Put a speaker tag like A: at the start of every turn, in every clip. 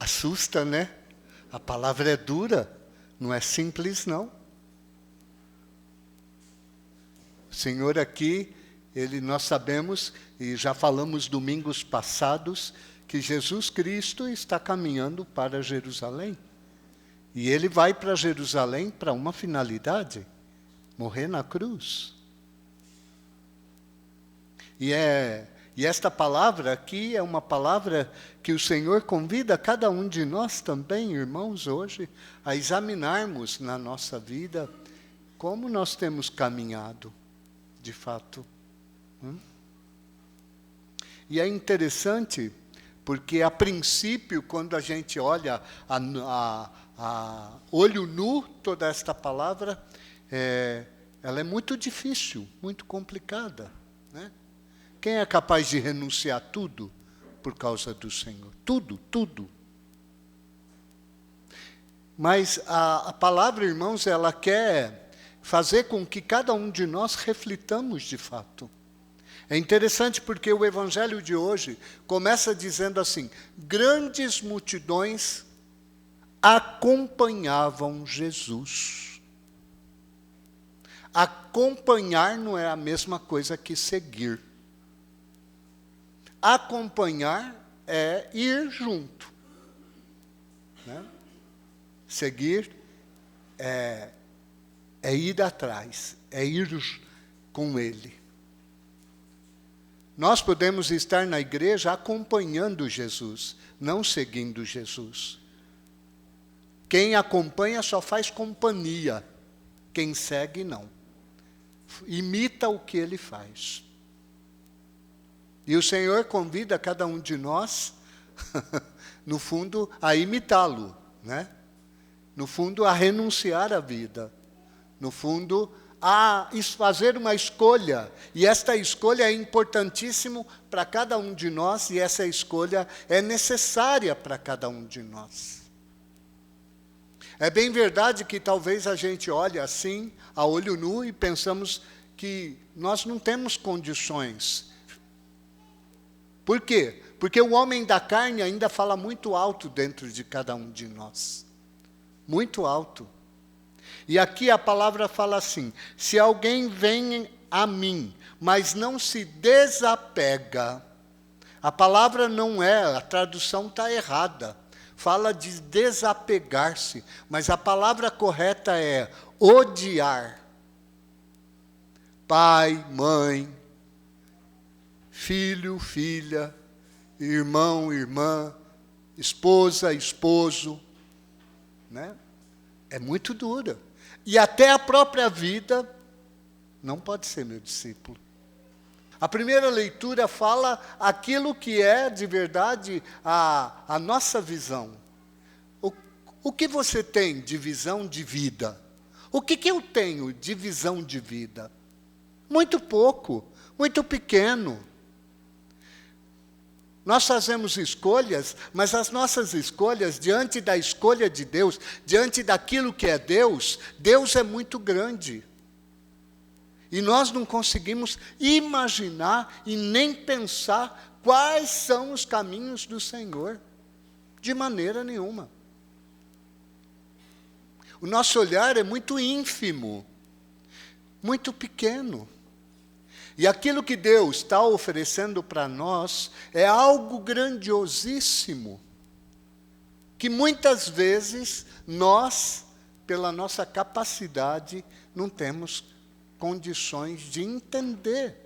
A: Assusta, né? A palavra é dura, não é simples, não. O Senhor aqui, nós sabemos, e já falamos domingos passados, que Jesus Cristo está caminhando para Jerusalém. E Ele vai para Jerusalém para uma finalidade, morrer na cruz. E esta palavra aqui é uma palavra que o Senhor convida cada um de nós também, irmãos, hoje, a examinarmos na nossa vida como nós temos caminhado, de fato. E é interessante, porque a princípio, quando a gente olha a olho nu toda esta palavra, ela é muito difícil, muito complicada, né? Quem é capaz de renunciar a tudo por causa do Senhor? Tudo, tudo. Mas a palavra, irmãos, ela quer fazer com que cada um de nós reflitamos de fato. É interessante porque o evangelho de hoje começa dizendo assim: grandes multidões acompanhavam Jesus. Acompanhar não é a mesma coisa que seguir. Acompanhar é ir junto, né? Seguir é ir atrás, é ir com Ele. Nós podemos estar na igreja acompanhando Jesus, não seguindo Jesus. Quem acompanha só faz companhia, quem segue não. Imita o que Ele faz. E o Senhor convida cada um de nós, no fundo, a imitá-lo, né? No fundo, a renunciar à vida. No fundo, a fazer uma escolha. E esta escolha é importantíssima para cada um de nós, e essa escolha é necessária para cada um de nós. É bem verdade que talvez a gente olhe assim, a olho nu, e pensamos que nós não temos condições. Por quê? Porque o homem da carne ainda fala muito alto dentro de cada um de nós. Muito alto. E aqui a palavra fala assim: se alguém vem a mim, mas não se desapega. A palavra não é, a tradução está errada. Fala de desapegar-se, mas a palavra correta é odiar. Pai, mãe, filho, filha, irmão, irmã, esposa, esposo, né? É muito dura. E até a própria vida não pode ser meu discípulo. A primeira leitura fala aquilo que é de verdade a nossa visão. O que você tem de visão de vida? O que eu tenho de visão de vida? Muito pouco, muito pequeno. Nós fazemos escolhas, mas as nossas escolhas, diante da escolha de Deus, diante daquilo que é Deus, Deus é muito grande. E nós não conseguimos imaginar e nem pensar quais são os caminhos do Senhor. De maneira nenhuma. O nosso olhar é muito ínfimo, muito pequeno. E aquilo que Deus está oferecendo para nós é algo grandiosíssimo, que muitas vezes nós, pela nossa capacidade, não temos condições de entender.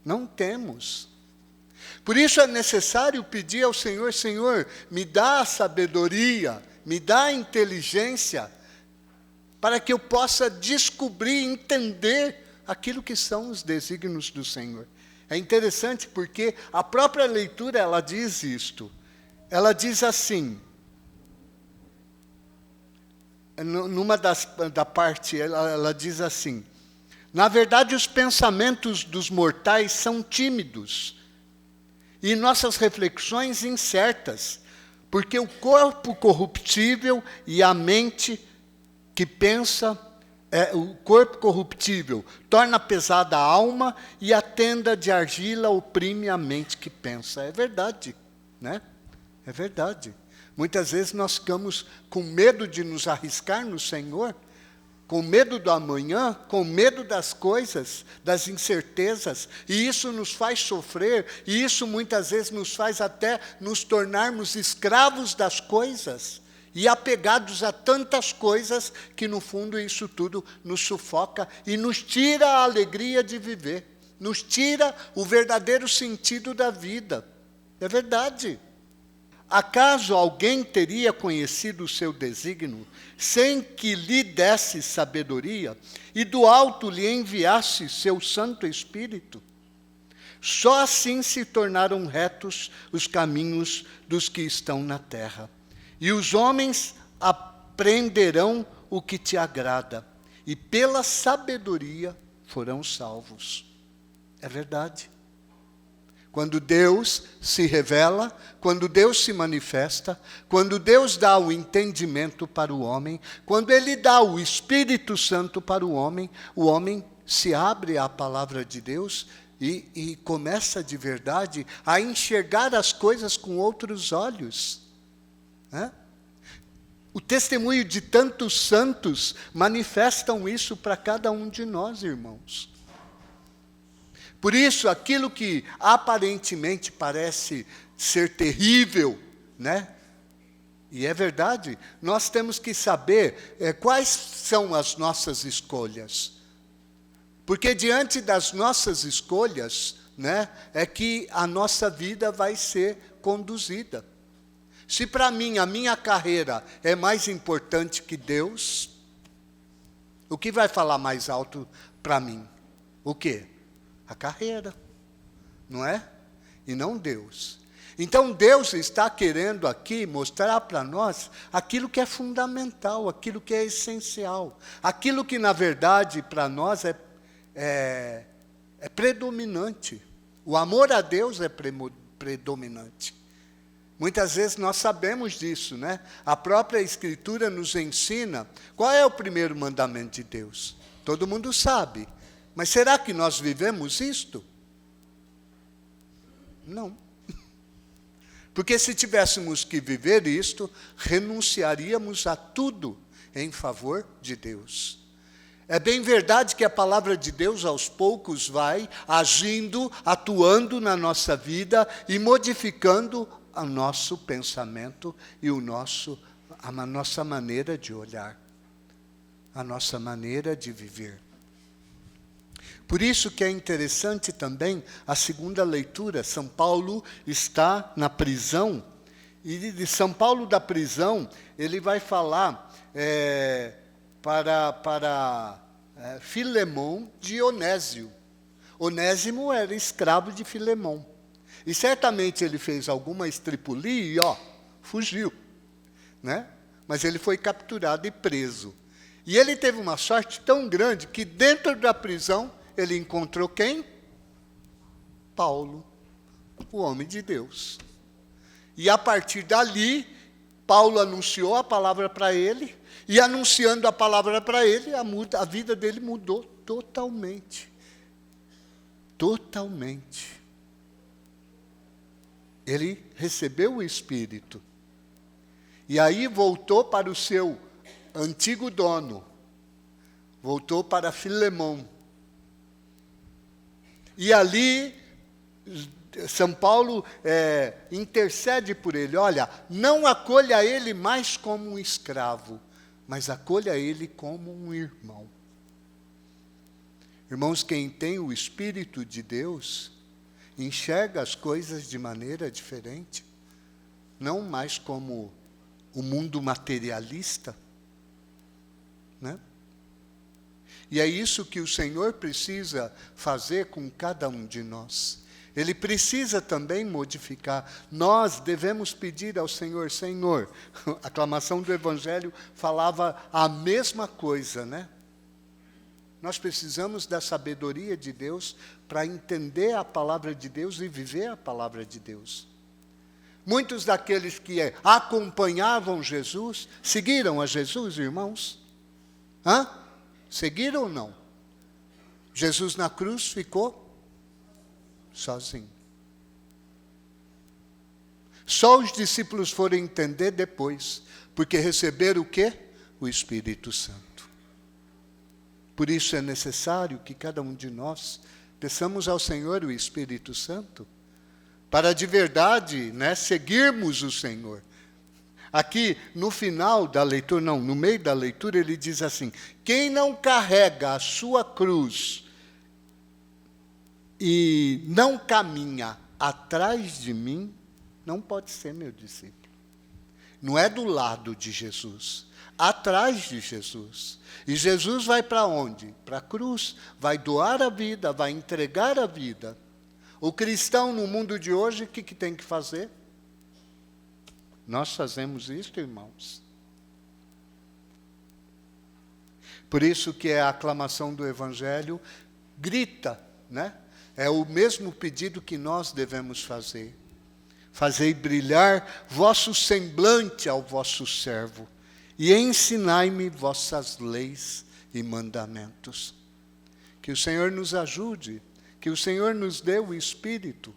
A: Não temos. Por isso é necessário pedir ao Senhor: Senhor, me dá a sabedoria, me dá a inteligência, para que eu possa descobrir, entender aquilo que são os desígnios do Senhor. É interessante porque a própria leitura, ela diz isto. Ela diz assim, numa da parte, ela diz assim: na verdade, os pensamentos dos mortais são tímidos, e nossas reflexões incertas, porque o corpo corruptível e a mente que pensa, o corpo corruptível torna pesada a alma, e a tenda de argila oprime a mente que pensa. É verdade, né? É verdade. Muitas vezes nós ficamos com medo de nos arriscar no Senhor, com medo do amanhã, com medo das coisas, das incertezas, e isso nos faz sofrer, e isso muitas vezes nos faz até nos tornarmos escravos das coisas, e apegados a tantas coisas, que no fundo isso tudo nos sufoca, e nos tira a alegria de viver, nos tira o verdadeiro sentido da vida. É verdade. Acaso alguém teria conhecido o seu desígnio, sem que lhe desse sabedoria, e do alto lhe enviasse seu Santo Espírito? Só assim se tornaram retos os caminhos dos que estão na terra. E os homens aprenderão o que te agrada, e pela sabedoria foram salvos. É verdade. Quando Deus se revela, quando Deus se manifesta, quando Deus dá o entendimento para o homem, quando Ele dá o Espírito Santo para o homem se abre à palavra de Deus e começa de verdade a enxergar as coisas com outros olhos. O testemunho de tantos santos manifestam isso para cada um de nós, irmãos. Por isso, aquilo que aparentemente parece ser terrível, né? E é verdade, nós temos que saber quais são as nossas escolhas. Porque diante das nossas escolhas, né, é que a nossa vida vai ser conduzida. Se para mim a minha carreira é mais importante que Deus, o que vai falar mais alto para mim? O quê? A carreira, não é? E não Deus. Então Deus está querendo aqui mostrar para nós aquilo que é fundamental, aquilo que é essencial, aquilo que na verdade para nós é predominante. O amor a Deus é predominante. Muitas vezes nós sabemos disso, né? A própria Escritura nos ensina qual é o primeiro mandamento de Deus. Todo mundo sabe. Mas será que nós vivemos isto? Não. Porque se tivéssemos que viver isto, renunciaríamos a tudo em favor de Deus. É bem verdade que a palavra de Deus aos poucos vai agindo, atuando na nossa vida e modificando o nosso pensamento e a nossa maneira de olhar, a nossa maneira de viver. Por isso que é interessante também a segunda leitura. São Paulo está na prisão, e de São Paulo da prisão, ele vai falar para Filemão de Onésio. Onésimo era escravo de Filemão. E certamente ele fez alguma estripulia e fugiu, né? Mas ele foi capturado e preso. E ele teve uma sorte tão grande que dentro da prisão ele encontrou quem? Paulo, o homem de Deus. E a partir dali, Paulo anunciou a palavra para ele, e anunciando a palavra para ele, a vida dele mudou totalmente. Totalmente. Ele recebeu o Espírito. E aí voltou para o seu antigo dono. Voltou para Filemão. E ali, São Paulo intercede por ele. Olha, não acolha ele mais como um escravo, mas acolha ele como um irmão. Irmãos, quem tem o Espírito de Deus, enxerga as coisas de maneira diferente. Não mais como o mundo materialista, né? E é isso que o Senhor precisa fazer com cada um de nós. Ele precisa também modificar. Nós devemos pedir ao Senhor, Senhor, a aclamação do Evangelho falava a mesma coisa, né? Nós precisamos da sabedoria de Deus para entender a palavra de Deus e viver a palavra de Deus. Muitos daqueles que acompanhavam Jesus, seguiram a Jesus, irmãos? Seguiram ou não? Jesus na cruz ficou sozinho. Só os discípulos foram entender depois, porque receberam o quê? O Espírito Santo. Por isso é necessário que cada um de nós peçamos ao Senhor o Espírito Santo, para de verdade, seguirmos o Senhor. Aqui, no final da leitura, no meio da leitura, ele diz assim: quem não carrega a sua cruz e não caminha atrás de mim, não pode ser meu discípulo. Não é do lado de Jesus, atrás de Jesus. E Jesus vai para onde? Para a cruz. Vai doar a vida, vai entregar a vida. O cristão no mundo de hoje, o que tem que fazer? Nós fazemos isso, irmãos. Por isso que a aclamação do Evangelho grita, É o mesmo pedido que nós devemos fazer. Fazei brilhar vosso semblante ao vosso servo, e ensinai-me vossas leis e mandamentos. Que o Senhor nos ajude, que o Senhor nos dê o Espírito,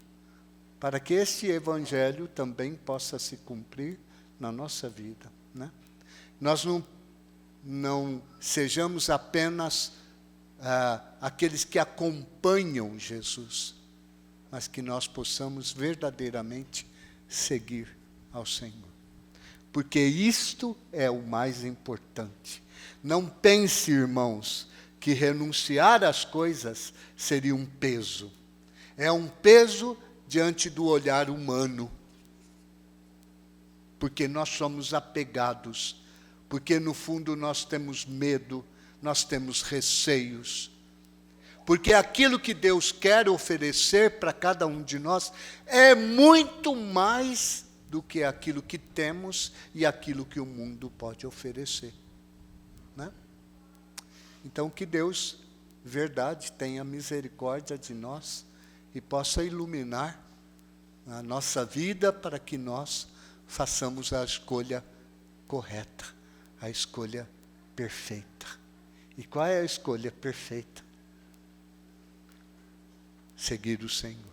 A: para que este Evangelho também possa se cumprir na nossa vida. Nós não sejamos apenas aqueles que acompanham Jesus, mas que nós possamos verdadeiramente seguir ao Senhor. Porque isto é o mais importante. Não pense, irmãos, que renunciar às coisas seria um peso. É um peso diante do olhar humano. Porque nós somos apegados. Porque no fundo nós temos medo, nós temos receios. Porque aquilo que Deus quer oferecer para cada um de nós é muito mais do que aquilo que temos e aquilo que o mundo pode oferecer. Então que Deus, verdade, tenha misericórdia de nós e possa iluminar a nossa vida para que nós façamos a escolha correta, a escolha perfeita. E qual é a escolha perfeita? Seguir o Senhor.